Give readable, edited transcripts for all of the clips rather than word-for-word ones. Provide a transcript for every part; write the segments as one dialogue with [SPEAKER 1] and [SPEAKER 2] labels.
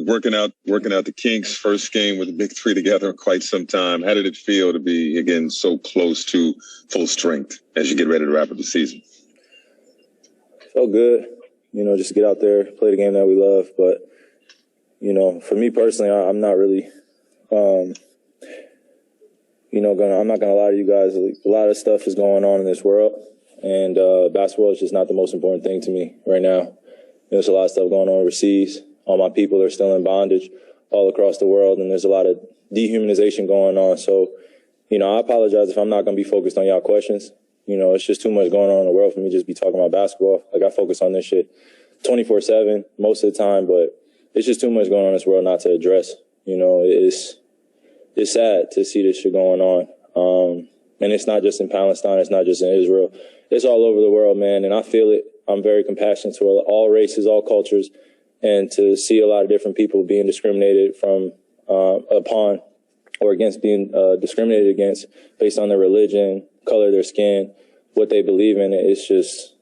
[SPEAKER 1] working out the kinks. First game with the big three together in quite some time. How did it feel to be again so close to full strength as you get ready to wrap up the season?
[SPEAKER 2] Felt good, just get out there, play the game that we love. But for me personally, I'm not really, I'm not gonna lie to you guys. A lot of stuff is going on in this world, and basketball is just not the most important thing to me right now. There's a lot of stuff going on overseas. All my people are still in bondage all across the world, and there's a lot of dehumanization going on. So, I apologize if I'm not going to be focused on y'all questions. It's just too much going on in the world for me to just be talking about basketball. Like, I focus on this shit 24/7 most of the time, but it's just too much going on in this world not to address. It's sad to see this shit going on. And it's not just in Palestine. It's not just in Israel. It's all over the world, man, and I feel it. I'm very compassionate toward all races, all cultures. And to see a lot of different people being discriminated upon or against, being discriminated against based on their religion, color of their skin, what they believe in, it's just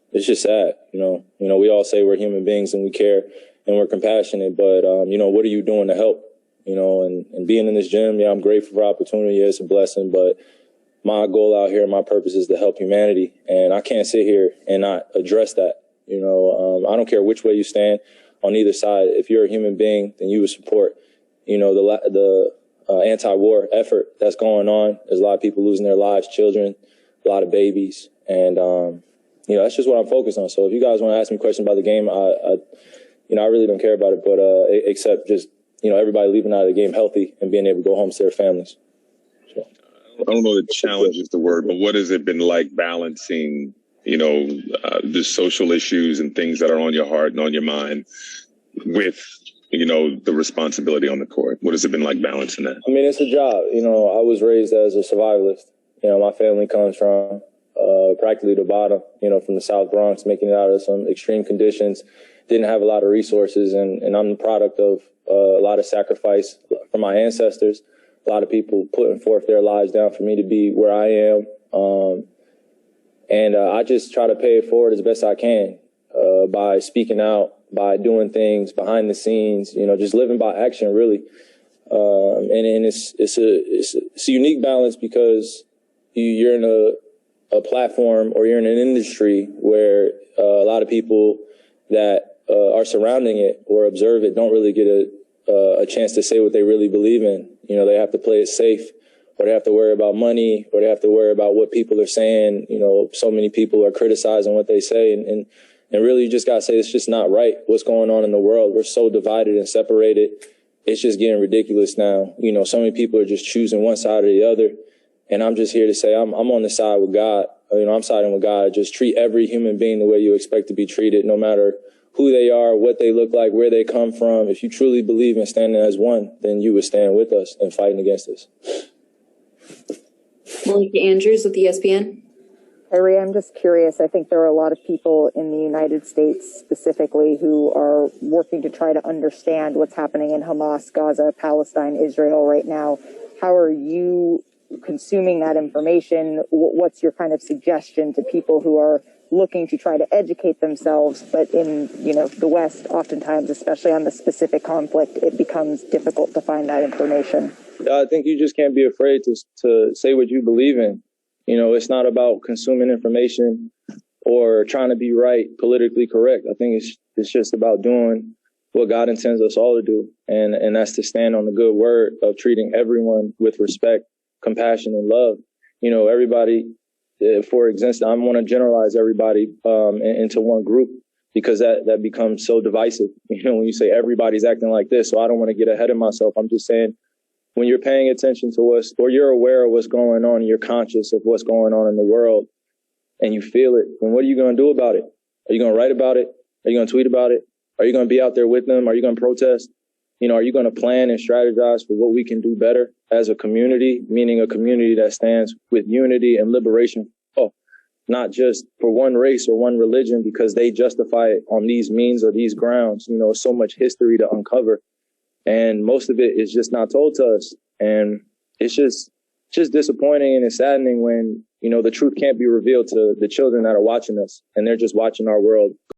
[SPEAKER 2] sad. We all say we're human beings and we care and we're compassionate, but what are you doing to help? And being in this gym, I'm grateful for opportunity. It's a blessing, but my goal out here, my purpose is to help humanity, and I can't sit here and not address that. I don't care which way you stand on either side. If you're a human being, then you would support, the anti-war effort that's going on. There's a lot of people losing their lives, children, a lot of babies, and that's just what I'm focused on. So if you guys want to ask me questions about the game, I really don't care about it, but except just everybody leaving out of the game healthy and being able to go home to their families. So.
[SPEAKER 1] I don't know that challenge is the word, but what has it been like balancing the social issues and things that are on your heart and on your mind with, the responsibility on the court? What has it been like balancing that?
[SPEAKER 2] I mean, it's a job. I was raised as a survivalist. My family comes from practically the bottom, from the South Bronx, making it out of some extreme conditions, didn't have a lot of resources. And I'm the product of a lot of sacrifice from my ancestors, a lot of people putting forth their lives down for me to be where I am. And I just try to pay it forward as best I can by speaking out, by doing things behind the scenes, just living by action, really. And it's a unique balance because you're in a platform or you're in an industry where a lot of people that are surrounding it or observe it don't really get a chance to say what they really believe in. They have to play it safe, or they have to worry about money, or they have to worry about what people are saying. So many people are criticizing what they say, and really you just got to say it's just not right what's going on in the world. We're so divided and separated. It's just getting ridiculous now. So many people are just choosing one side or the other, and I'm just here to say I'm on the side with God. I'm siding with God. Just treat every human being the way you expect to be treated, no matter who they are, what they look like, where they come from. If you truly believe in standing as one, then you would stand with us and fighting against us.
[SPEAKER 3] Malika Andrews with ESPN.
[SPEAKER 4] Kyrie, I'm just curious. I think there are a lot of people in the United States specifically who are working to try to understand what's happening in Hamas, Gaza, Palestine, Israel right now. How are you consuming that information? What's your kind of suggestion to people who are looking to try to educate themselves, but in the West, oftentimes, especially on the specific conflict, it becomes difficult to find that information?
[SPEAKER 2] I think you just can't be afraid to say what you believe in. It's not about consuming information or trying to be right, politically correct. I think it's just about doing what God intends us all to do, and that's to stand on the good word of treating everyone with respect, compassion, and love. Everybody. For instance, I want to generalize everybody into one group because that becomes so divisive. When you say everybody's acting like this, so I don't want to get ahead of myself. I'm just saying when you're paying attention to what's, or you're aware of what's going on, and you're conscious of what's going on in the world, and you feel it, then what are you going to do about it? Are you going to write about it? Are you going to tweet about it? Are you going to be out there with them? Are you going to protest? Are you going to plan and strategize for what we can do better as a community, meaning a community that stands with unity and liberation, not just for one race or one religion because they justify it on these means or these grounds? So much history to uncover, and most of it is just not told to us. And it's just disappointing and it's saddening when, the truth can't be revealed to the children that are watching us, and they're just watching our world